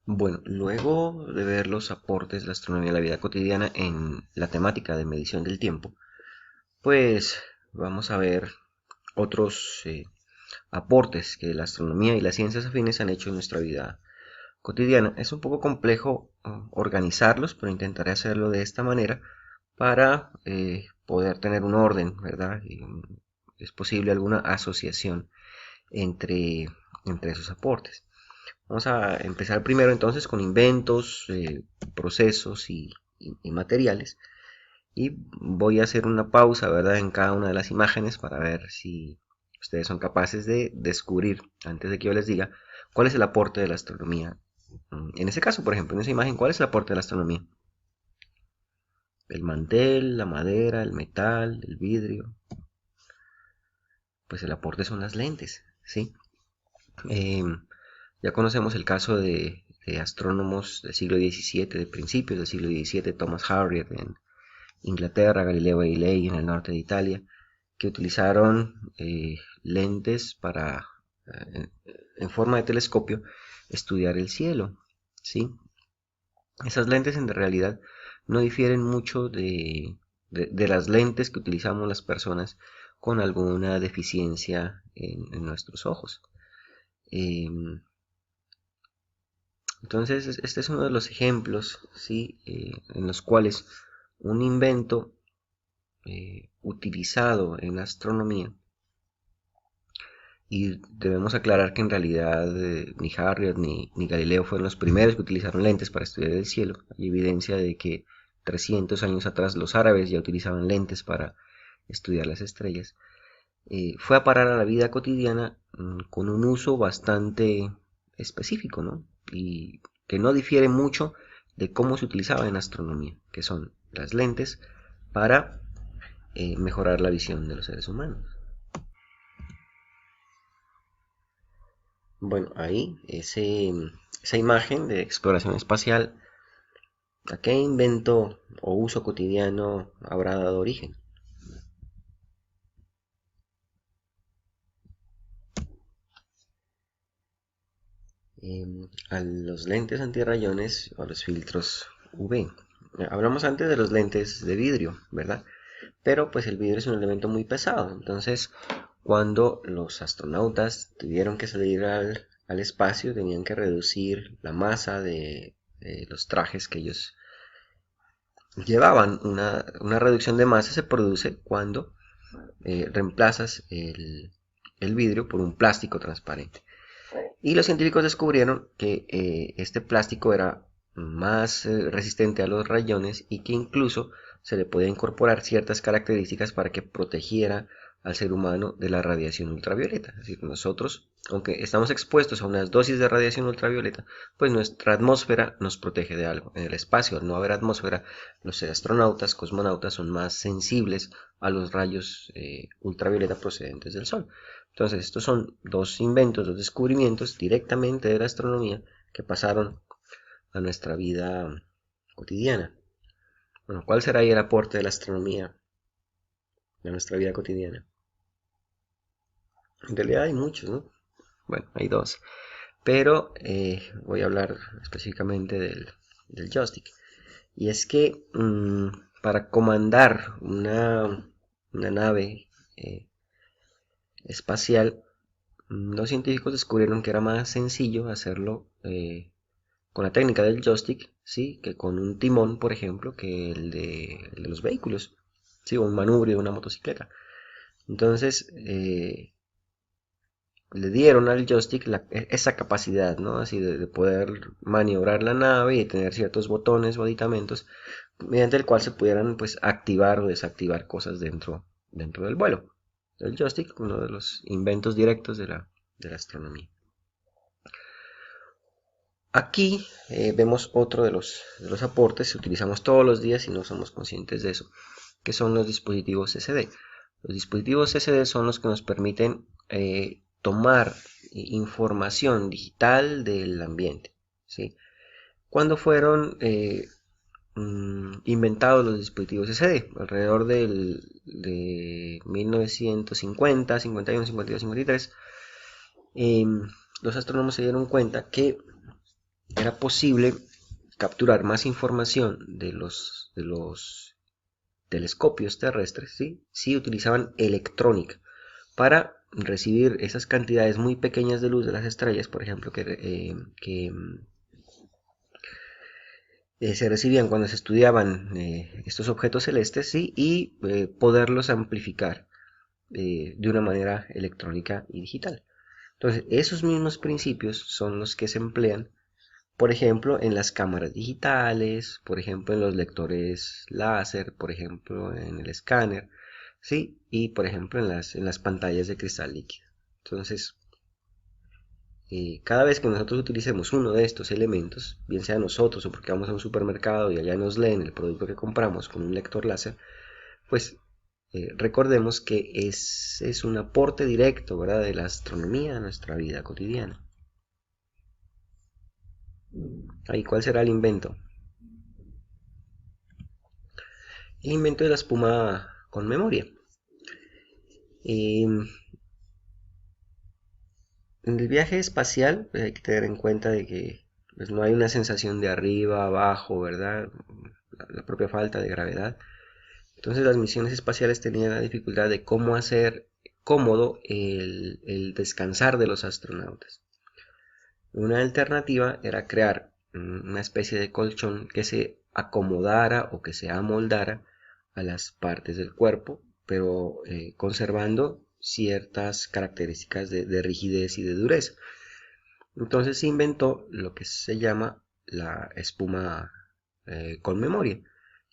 Bueno, luego de ver los aportes de la astronomía a la vida cotidiana en la temática de medición del tiempo, pues vamos a ver otros aportes que la astronomía y las ciencias afines han hecho en nuestra vida cotidiana. Es un poco complejo organizarlos, pero intentaré hacerlo de esta manera para poder tener un orden, ¿verdad? Y, es posible alguna asociación entre, entre esos aportes. Vamos a empezar primero entonces con inventos, procesos y materiales. Y voy a hacer una pausa, ¿verdad? En cada una de las imágenes para ver si ustedes son capaces de descubrir, antes de que yo les diga, cuál es el aporte de la astronomía. En ese caso, por ejemplo, en esa imagen, ¿cuál es el aporte de la astronomía? El mantel, la madera, el metal, el vidrio. Pues el aporte son las lentes, ¿sí? Eh, ya conocemos el caso de astrónomos del siglo XVII, de principios del siglo XVII, Thomas Harriot en Inglaterra, Galileo Galilei en el norte de Italia, que utilizaron lentes para, en forma de telescopio, estudiar el cielo, ¿sí? Esas lentes en realidad no difieren mucho de las lentes que utilizamos las personas con alguna deficiencia en nuestros ojos. Eh, entonces, este es uno de los ejemplos, ¿sí? En los cuales un invento utilizado en astronomía, y debemos aclarar que en realidad ni Harriot ni Galileo fueron los primeros que utilizaron lentes para estudiar el cielo. Hay evidencia de que 300 años atrás los árabes ya utilizaban lentes para estudiar las estrellas. Fue a parar a la vida cotidiana con un uso bastante específico, ¿no? Y que no difiere mucho de cómo se utilizaba en astronomía, que son las lentes para mejorar la visión de los seres humanos. Bueno, ahí esa imagen de exploración espacial, ¿a qué invento o uso cotidiano habrá dado origen? A los lentes antirrayones o a los filtros UV. Hablamos antes de los lentes de vidrio, ¿verdad? Pero pues el vidrio es un elemento muy pesado. Entonces, cuando los astronautas tuvieron que salir al espacio, tenían que reducir la masa de los trajes que ellos llevaban. Una reducción de masa se produce cuando reemplazas el vidrio por un plástico transparente. Y los científicos descubrieron que este plástico era más resistente a los rayones y que incluso se le podía incorporar ciertas características para que protegiera al ser humano de la radiación ultravioleta. Es decir, nosotros, aunque estamos expuestos a unas dosis de radiación ultravioleta, pues nuestra atmósfera nos protege de algo. En el espacio, al no haber atmósfera, los astronautas, cosmonautas son más sensibles a los rayos ultravioleta procedentes del Sol. Entonces, estos son dos inventos, dos descubrimientos directamente de la astronomía que pasaron a nuestra vida cotidiana. Bueno, ¿cuál será ahí el aporte de la astronomía a nuestra vida cotidiana? En realidad hay muchos, ¿no? Bueno, hay dos, pero voy a hablar específicamente del joystick. Y es que para comandar una nave espacial, los científicos descubrieron que era más sencillo hacerlo con la técnica del joystick, ¿sí? Que con un timón, por ejemplo, que el de los vehículos, ¿sí? O un manubrio de una motocicleta. Entonces, le dieron al joystick esa capacidad, ¿no? Así de poder maniobrar la nave y de tener ciertos botones o aditamentos mediante el cual se pudieran, pues, activar o desactivar cosas dentro del vuelo. El joystick, uno de los inventos directos de la astronomía. Aquí vemos otro de los aportes que utilizamos todos los días y no somos conscientes de eso, que son los dispositivos SD. Los dispositivos SD son los que nos permiten tomar información digital del ambiente, ¿sí? ¿Cuándo fueron inventados los dispositivos SD? Alrededor de 1950, 51, 52, 53. Los astrónomos se dieron cuenta que era posible capturar más información de los telescopios terrestres, ¿sí? Si utilizaban electrónica para recibir esas cantidades muy pequeñas de luz de las estrellas, por ejemplo, que se recibían cuando se estudiaban estos objetos celestes, ¿sí? Y poderlos amplificar de una manera electrónica y digital. Entonces, esos mismos principios son los que se emplean, por ejemplo, en las cámaras digitales, por ejemplo, en los lectores láser, por ejemplo, en el escáner, ¿sí? Y, por ejemplo, en las pantallas de cristal líquido. Entonces, cada vez que nosotros utilicemos uno de estos elementos, bien sea nosotros o porque vamos a un supermercado y allá nos leen el producto que compramos con un lector láser, pues recordemos que es un aporte directo, ¿verdad?, de la astronomía a nuestra vida cotidiana. ¿Y cuál será el invento? El invento de la espuma con memoria. En el viaje espacial, pues hay que tener en cuenta de que pues, no hay una sensación de arriba, abajo, ¿verdad? La propia falta de gravedad. Entonces las misiones espaciales tenían la dificultad de cómo hacer cómodo el descansar de los astronautas. Una alternativa era crear una especie de colchón que se acomodara o que se amoldara a las partes del cuerpo, pero conservando ciertas características de rigidez y de dureza. Entonces se inventó lo que se llama la espuma con memoria,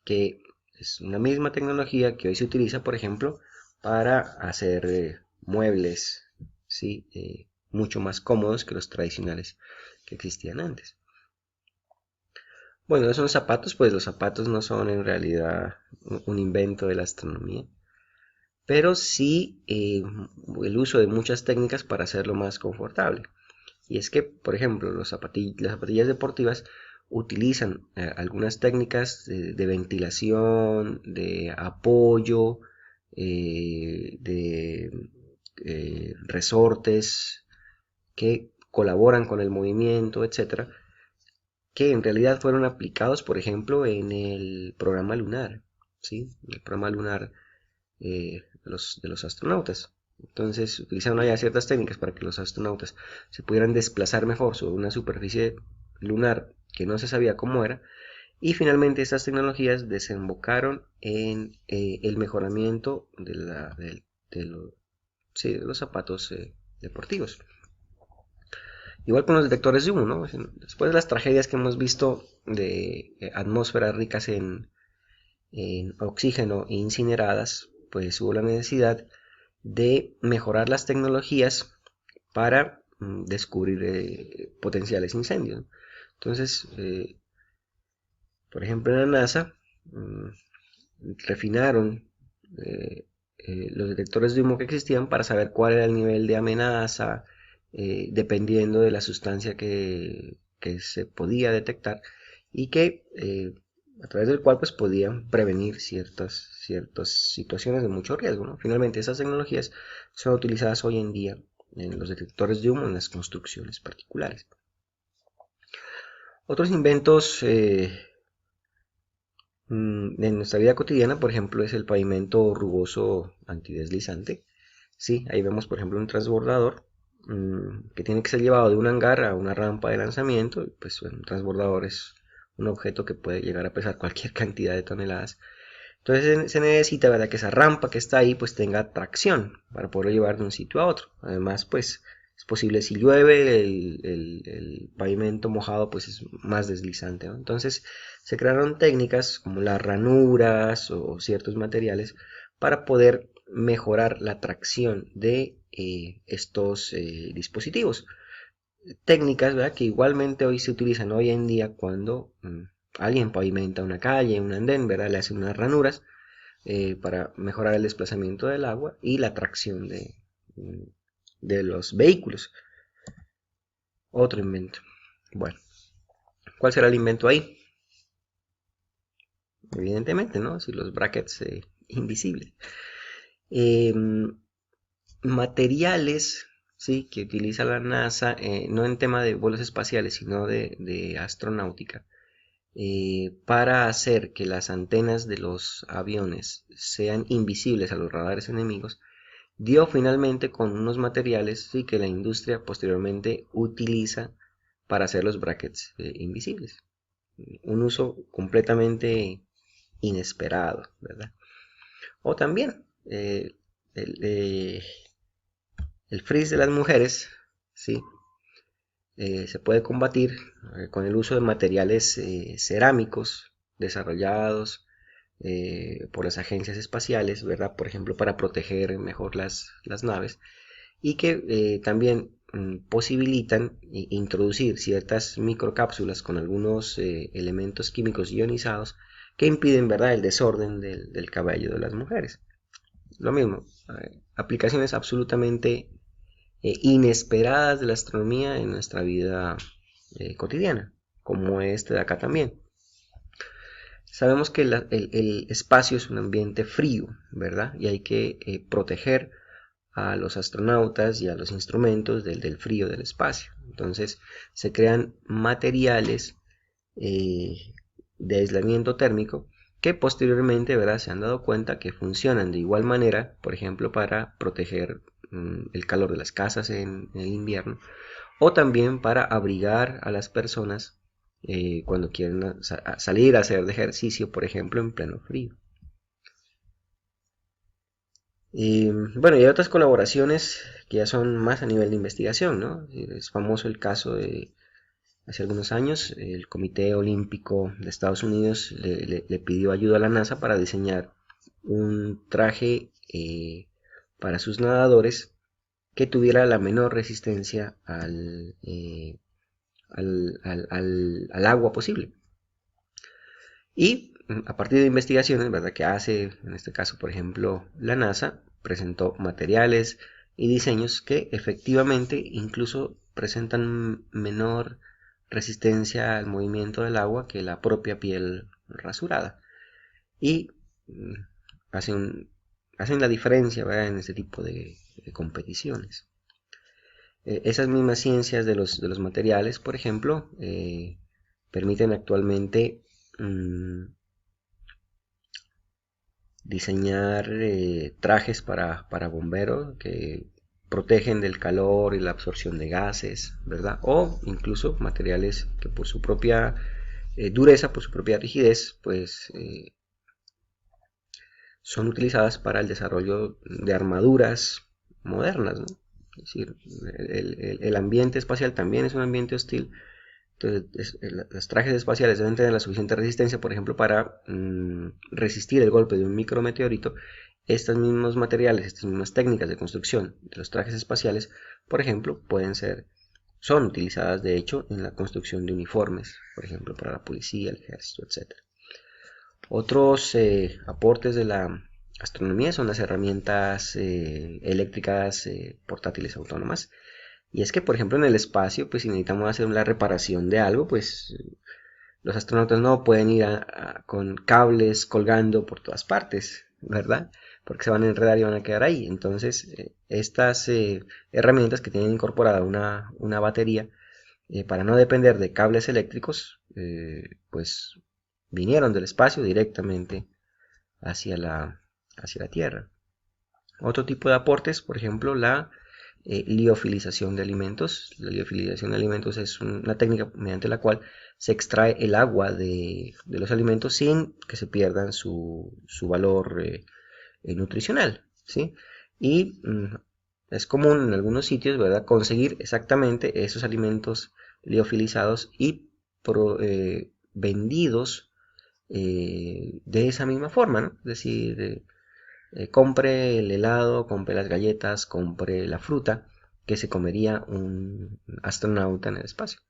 que es una misma tecnología que hoy se utiliza, por ejemplo, para hacer muebles, ¿sí? Mucho más cómodos que los tradicionales que existían antes. Bueno, esos zapatos, pues los zapatos no son en realidad un invento de la astronomía, pero sí el uso de muchas técnicas para hacerlo más confortable. Y es que, por ejemplo, las zapatillas deportivas utilizan algunas técnicas de ventilación, de apoyo, de resortes que colaboran con el movimiento, etcétera, que en realidad fueron aplicados, por ejemplo, en el programa lunar, ¿sí? El programa lunar de los astronautas. Entonces utilizaron allá ciertas técnicas para que los astronautas se pudieran desplazar mejor sobre una superficie lunar que no se sabía cómo era. Y finalmente estas tecnologías desembocaron en el mejoramiento sí, de los zapatos deportivos. Igual con los detectores de humo, ¿no? Después de las tragedias que hemos visto de atmósferas ricas en oxígeno e incineradas, pues hubo la necesidad de mejorar las tecnologías para descubrir potenciales incendios. Entonces, por ejemplo, en la NASA refinaron los detectores de humo que existían para saber cuál era el nivel de amenaza, dependiendo de la sustancia que se podía detectar y que a través del cual pues podían prevenir ciertas situaciones de mucho riesgo, ¿no? Finalmente esas tecnologías son utilizadas hoy en día en los detectores de humo en las construcciones particulares. Otros inventos en nuestra vida cotidiana, por ejemplo, es el pavimento rugoso antideslizante. Sí, ahí vemos, por ejemplo, un transbordador que tiene que ser llevado de un hangar a una rampa de lanzamiento. Pues bueno, un transbordador es un objeto que puede llegar a pesar cualquier cantidad de toneladas. Entonces se necesita, ¿verdad?, que esa rampa que está ahí pues tenga tracción para poderlo llevar de un sitio a otro. Además, pues es posible si llueve, el pavimento mojado pues es más deslizante, ¿no? Entonces se crearon técnicas como las ranuras o ciertos materiales para poder mejorar la tracción de estos dispositivos. Técnicas, ¿verdad?, que igualmente hoy se utilizan hoy en día cuando alguien pavimenta una calle, un andén, ¿verdad? Le hacen unas ranuras para mejorar el desplazamiento del agua y la tracción de los vehículos. Otro invento. Bueno, ¿cuál será el invento ahí? Evidentemente, ¿no? Si los brackets invisibles. Materiales sí, que utiliza la NASA, no en tema de vuelos espaciales, sino de astronáutica, para hacer que las antenas de los aviones sean invisibles a los radares enemigos, dio finalmente con unos materiales, sí, que la industria posteriormente utiliza para hacer los brackets invisibles. Un uso completamente inesperado, ¿verdad? O también el, eh, el frizz de las mujeres, sí, se puede combatir con el uso de materiales cerámicos desarrollados por las agencias espaciales, ¿verdad? Por ejemplo, para proteger mejor las naves y que también posibilitan introducir ciertas microcápsulas con algunos elementos químicos ionizados que impiden, ¿verdad?, el desorden del cabello de las mujeres. Lo mismo, aplicaciones absolutamente inesperadas de la astronomía en nuestra vida cotidiana, como este de acá también. Sabemos que el espacio es un ambiente frío, ¿verdad? Y hay que proteger a los astronautas y a los instrumentos del frío del espacio. Entonces se crean materiales eh, de aislamiento térmico que posteriormente, ¿verdad?, se han dado cuenta que funcionan de igual manera, por ejemplo, para proteger el calor de las casas en el invierno, o también para abrigar a las personas cuando quieren salir a hacer ejercicio, por ejemplo, en pleno frío. Y bueno, y hay otras colaboraciones que ya son más a nivel de investigación, ¿no? Es famoso el caso de hace algunos años, el Comité Olímpico de Estados Unidos le pidió ayuda a la NASA para diseñar un traje para sus nadadores que tuviera la menor resistencia al agua posible. Y a partir de investigaciones, ¿verdad?, que hace, en este caso, por ejemplo, la NASA, presentó materiales y diseños que efectivamente incluso presentan menor resistencia al movimiento del agua que la propia piel rasurada. Y mm, hacen, hacen la diferencia, ¿verdad?, en este tipo de competiciones. Esas mismas ciencias de los materiales, por ejemplo, permiten actualmente diseñar trajes para bomberos que protegen del calor y la absorción de gases, ¿verdad? O incluso materiales que por su propia dureza, por su propia rigidez, pues son utilizadas para el desarrollo de armaduras modernas, ¿no? Es decir, el ambiente espacial también es un ambiente hostil. Entonces, los trajes espaciales deben tener la suficiente resistencia, por ejemplo, para resistir el golpe de un micrometeorito. Estos mismos materiales, estas mismas técnicas de construcción de los trajes espaciales, por ejemplo, son utilizadas de hecho en la construcción de uniformes, por ejemplo, para la policía, el ejército, etc. Otros aportes de la astronomía son las herramientas eléctricas portátiles autónomas. Y es que, por ejemplo, en el espacio, pues si necesitamos hacer una reparación de algo, pues los astronautas no pueden ir con cables colgando por todas partes, ¿verdad? Porque se van a enredar y van a quedar ahí. Entonces, estas herramientas que tienen incorporada una batería, para no depender de cables eléctricos, pues vinieron del espacio directamente hacia hacia la Tierra. Otro tipo de aportes, por ejemplo, la liofilización de alimentos. La liofilización de alimentos es una técnica mediante la cual se extrae el agua de los alimentos sin que se pierdan su valor nutricional, ¿sí? Y es común en algunos sitios, ¿verdad?, conseguir exactamente esos alimentos liofilizados y vendidos de esa misma forma, ¿no? Es decir, compre el helado, compre las galletas, compre la fruta que se comería un astronauta en el espacio.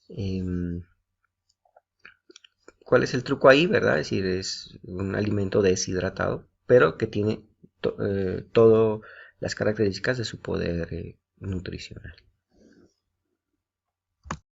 Em, ¿Cuál es el truco ahí, verdad? Es decir, es un alimento deshidratado, pero que tiene todas las características de su poder nutricional.